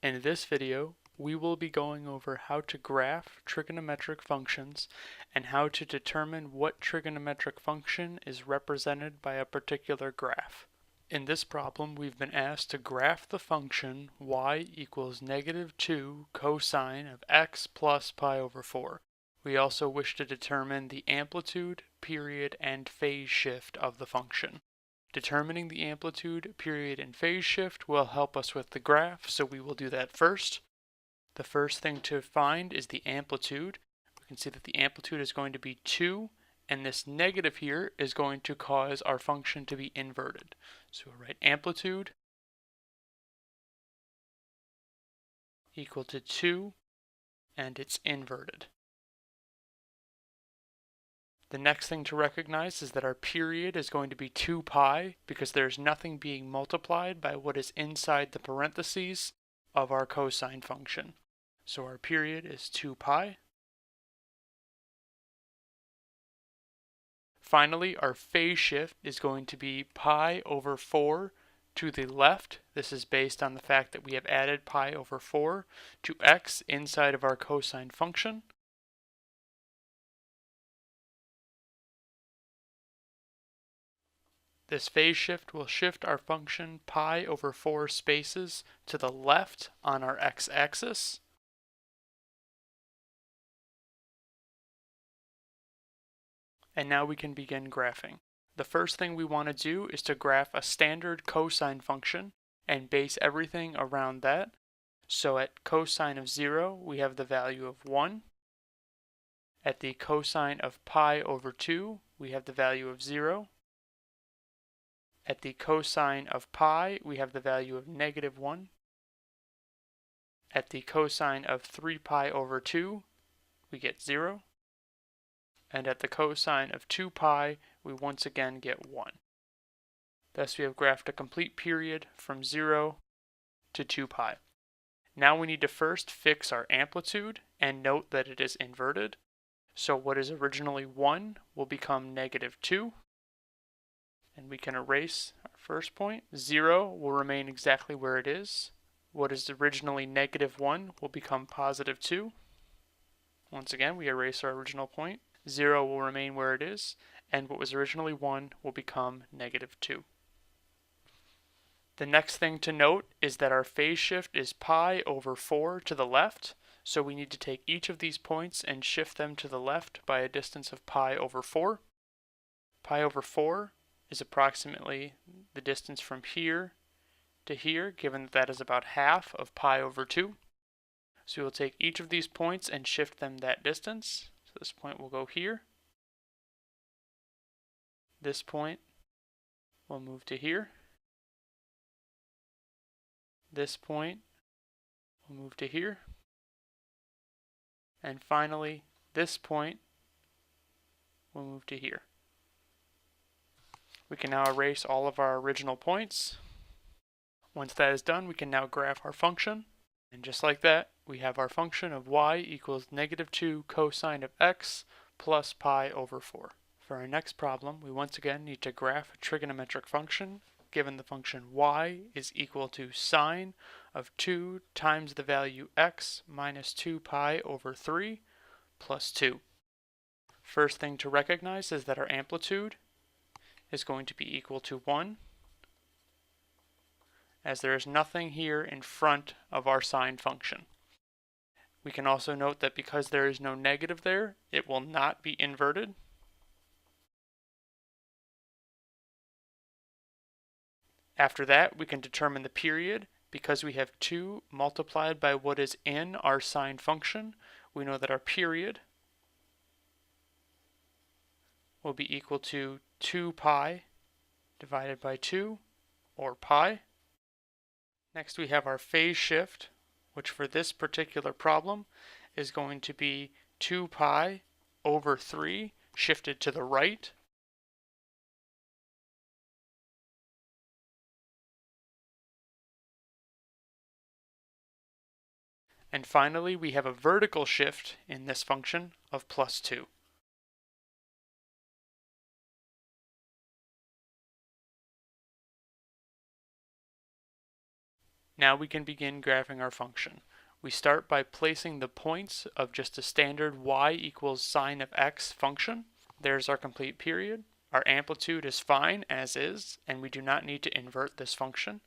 In this video, we will be going over how to graph trigonometric functions and how to determine what trigonometric function is represented by a particular graph. In this problem, we've been asked to graph the function y equals -2 cosine of x plus pi over 4. We also wish to determine the amplitude, period, and phase shift of the function. Determining the amplitude, period, and phase shift will help us with the graph, so we will do that first. The first thing to find is the amplitude. We can see that the amplitude is going to be 2, and this negative here is going to cause our function to be inverted. So we'll write amplitude equal to 2, and it's inverted. The next thing to recognize is that our period is going to be 2 pi because there's nothing being multiplied by what is inside the parentheses of our cosine function. So our period is 2 pi. Finally, our phase shift is going to be pi over 4 to the left. This is based on the fact that we have added pi over 4 to x inside of our cosine function. This phase shift will shift our function pi over 4 spaces to the left on our x-axis. And now we can begin graphing. The first thing we want to do is to graph a standard cosine function and base everything around that. So at cosine of 0, we have the value of 1. At the cosine of pi over 2, we have the value of 0. At the cosine of pi, we have the value of -1. At the cosine of 3 pi over 2, we get 0. And at the cosine of 2 pi, we once again get 1. Thus we have graphed a complete period from 0 to 2 pi. Now we need to first fix our amplitude and note that it is inverted. So what is originally 1 will become -2. And we can erase our first point. 0 will remain exactly where it is. What is originally -1 will become +2. Once again, we erase our original point. 0 will remain where it is, and what was originally 1 will become -2. The next thing to note is that our phase shift is pi over 4 to the left, so we need to take each of these points and shift them to the left by a distance of pi over 4. Pi over 4 is approximately the distance from here to here, given that that is about half of pi over 2. So we'll take each of these points and shift them that distance. So this point will go here. This point will move to here. This point will move to here. And finally, this point will move to here. We can now erase all of our original points. Once that is done, we can now graph our function. And just like that, we have our function of y equals -2 cosine of x plus pi over 4. For our next problem, we once again need to graph a trigonometric function, given the function y is equal to sine of 2 times the value x minus 2 pi over 3 plus 2. First thing to recognize is that our amplitude is going to be equal to 1, as there is nothing here in front of our sine function. We can also note that because there is no negative there, it will not be inverted. After that, we can determine the period. Because we have 2 multiplied by what is in our sine function, we know that our period will be equal to 2 pi divided by 2, or pi. Next we have our phase shift, which for this particular problem is going to be 2 pi over 3 shifted to the right. And finally, we have a vertical shift in this function of +2. Now we can begin graphing our function. We start by placing the points of just a standard y equals sine of x function. There's our complete period. Our amplitude is fine as is, and we do not need to invert this function.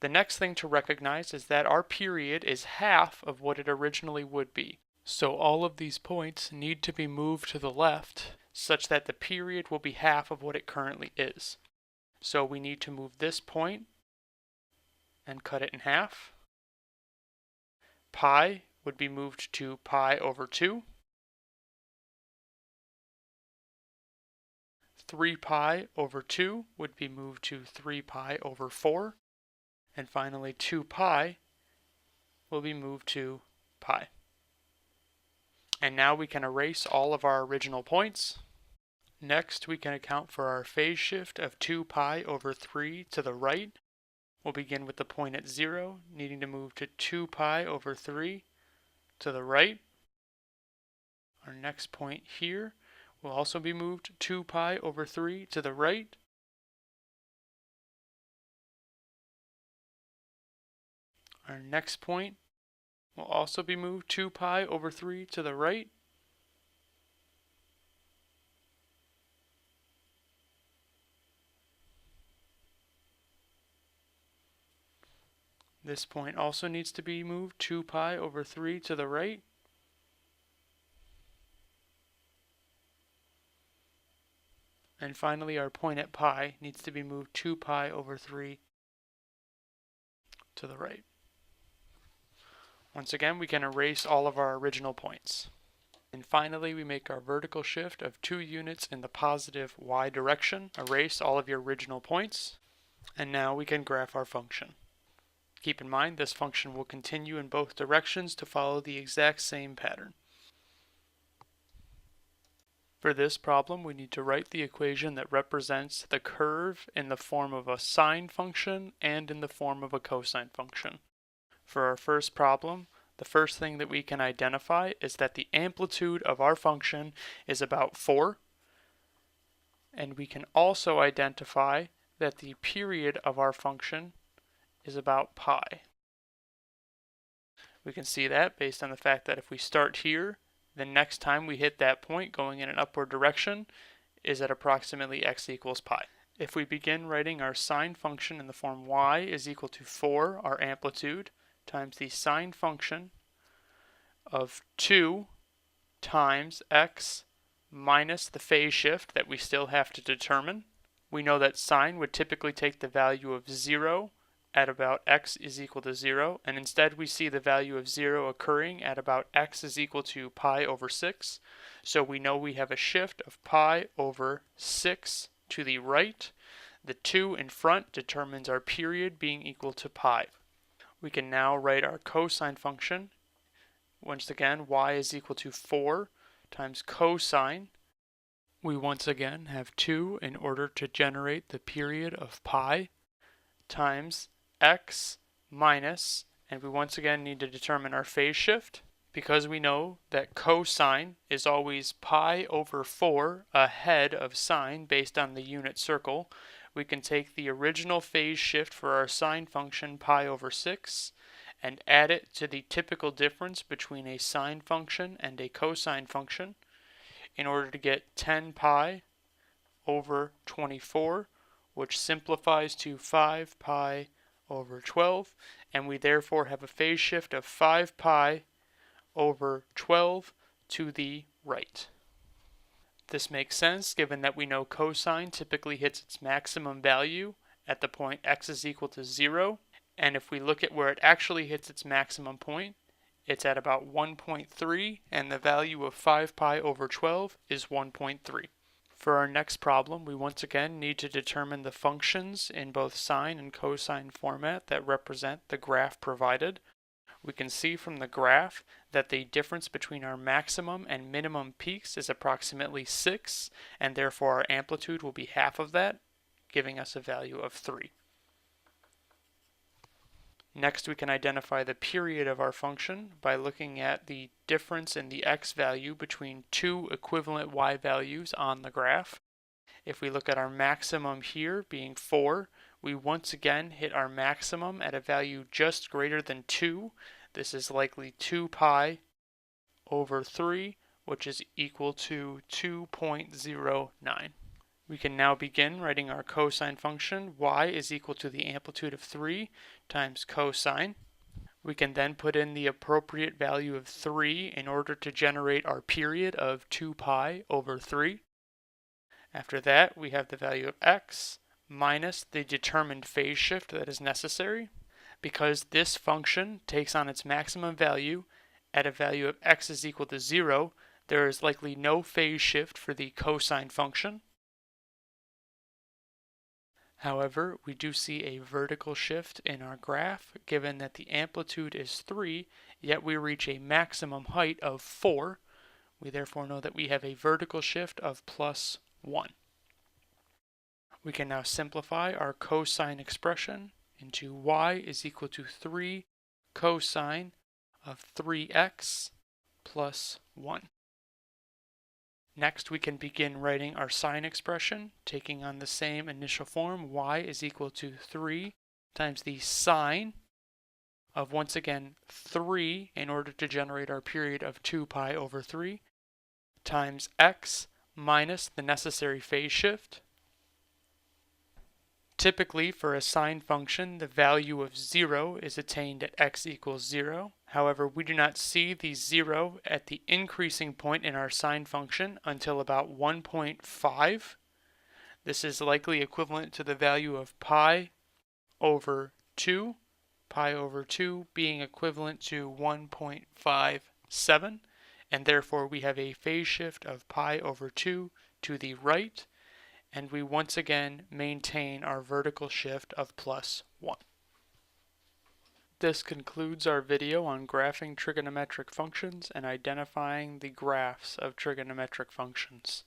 The next thing to recognize is that our period is half of what it originally would be. So all of these points need to be moved to the left such that the period will be half of what it currently is. So we need to move this point and cut it in half. Pi would be moved to pi over 2. 3 pi over 2 would be moved to 3 pi over 4. And finally 2 pi will be moved to pi. And now we can erase all of our original points. Next, we can account for our phase shift of 2 pi over 3 to the right. We'll begin with the point at 0, needing to move to 2 pi over 3 to the right. Our next point here will also be moved 2 pi over 3 to the right. Our next point will also be moved 2 pi over 3 to the right. This point also needs to be moved 2 pi over 3 to the right. And finally, our point at pi needs to be moved 2 pi over 3 to the right. Once again, we can erase all of our original points. And finally, we make our vertical shift of 2 units in the positive y direction. Erase all of your original points. And now we can graph our function. Keep in mind, this function will continue in both directions to follow the exact same pattern. For this problem, we need to write the equation that represents the curve in the form of a sine function and in the form of a cosine function. For our first problem, the first thing that we can identify is that the amplitude of our function is about 4. And we can also identify that the period of our function is about pi. We can see that based on the fact that if we start here, the next time we hit that point going in an upward direction is at approximately x equals pi. If we begin writing our sine function in the form y is equal to 4, our amplitude, times the sine function of 2 times x minus the phase shift that we still have to determine. We know that sine would typically take the value of 0 at about x is equal to 0, and instead we see the value of 0 occurring at about x is equal to pi over 6. So we know we have a shift of pi over 6 to the right. The 2 in front determines our period being equal to pi. We can now write our cosine function. Once again, y is equal to 4 times cosine. We once again have 2 in order to generate the period of pi times x minus, and we once again need to determine our phase shift. Because we know that cosine is always pi over 4 ahead of sine based on the unit circle, we can take the original phase shift for our sine function pi over 6 and add it to the typical difference between a sine function and a cosine function in order to get 10 pi over 24, which simplifies to 5 pi over 12, and we therefore have a phase shift of 5 pi over 12 to the right. This makes sense given that we know cosine typically hits its maximum value at the point x is equal to 0, and if we look at where it actually hits its maximum point, it's at about 1.3, and the value of 5 pi over 12 is 1.3. For our next problem, we once again need to determine the functions in both sine and cosine format that represent the graph provided. We can see from the graph that the difference between our maximum and minimum peaks is approximately 6, and therefore our amplitude will be half of that, giving us a value of 3. Next, we can identify the period of our function by looking at the difference in the x value between two equivalent y values on the graph. If we look at our maximum here being 4, we once again hit our maximum at a value just greater than 2. This is likely 2 pi over 3, which is equal to 2.09. We can now begin writing our cosine function. Y is equal to the amplitude of 3 times cosine. We can then put in the appropriate value of 3 in order to generate our period of 2 pi over 3. After that, we have the value of x minus the determined phase shift that is necessary. Because this function takes on its maximum value at a value of x is equal to 0, there is likely no phase shift for the cosine function. However, we do see a vertical shift in our graph given that the amplitude is 3, yet we reach a maximum height of 4. We therefore know that we have a vertical shift of plus 1. We can now simplify our cosine expression into y is equal to 3 cosine of 3x plus 1. Next, we can begin writing our sine expression, taking on the same initial form. Y is equal to 3 times the sine of, once again, 3 in order to generate our period of 2 pi over 3 times x minus the necessary phase shift. Typically, for a sine function, the value of 0 is attained at x equals 0. However, we do not see the 0 at the increasing point in our sine function until about 1.5. This is likely equivalent to the value of pi over 2 being equivalent to 1.57, and therefore we have a phase shift of pi over 2 to the right, and we once again maintain our vertical shift of plus 1. This concludes our video on graphing trigonometric functions and identifying the graphs of trigonometric functions.